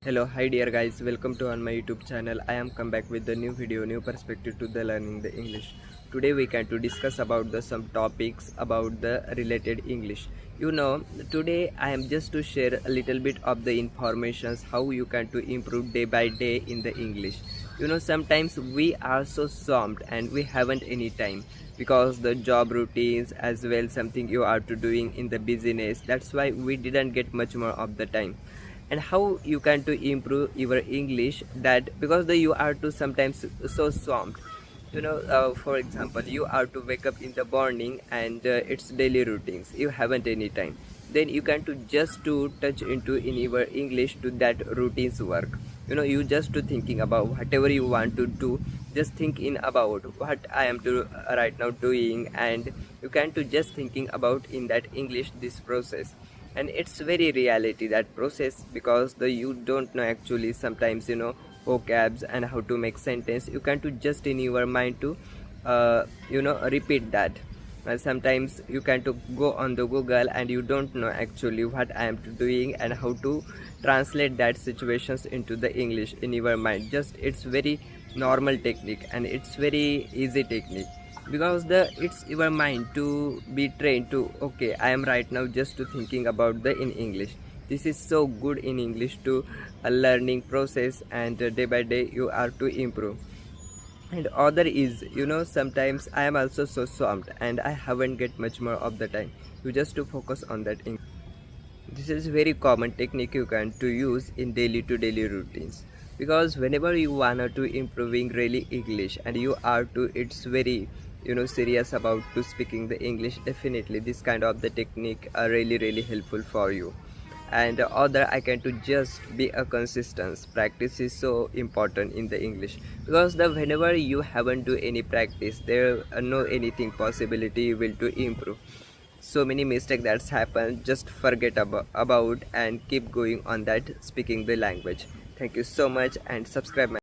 Hello, hi dear guys, welcome to on my YouTube channel. I am come back with the new video, new perspective to the learning the English. Today we can to discuss about the some topics about the related English. Today I am just to share a little bit of the informations how you can to improve day by day in the English. Sometimes we are so swamped and we haven't any time because the job routines as well something you are to doing in the business. That's why we didn't get much more of the time. And how you can to improve your English, that because the you are to sometimes so swamped. For example, you are to wake up in the morning and it's daily routines, you haven't any time. Then you can to just to touch into in your English to that routines work. You just to thinking about whatever you want to do, just think in about what I am to right now doing, and you can to just thinking about in that English this process. And it's very reality that process, because the you don't know actually sometimes vocabs and how to make sentence. You can to just in your mind to repeat that. Sometimes you can to go on the Google and you don't know actually what I am doing and how to translate that situations into the English in your mind. Just it's very normal technique and it's very easy technique, because the it's your mind to be trained to, okay, I am right now just to thinking about the in English. This is so good in English to a learning process, and day by day you are to improve. And other is, sometimes I am also so swamped and I haven't get much more of the time. You just to focus on that English. This is very common technique you can to use in daily to daily routines, because whenever you wanna to improving really English and you are to it's very serious about to speaking the English, definitely this kind of the technique are really helpful for you. And other, I can to just be a consistent practice is so important in the English, because the whenever you haven't do any practice, there are no anything possibility you will to improve. So many mistakes that's happened, just forget about and keep going on that speaking the language. Thank you so much and subscribe my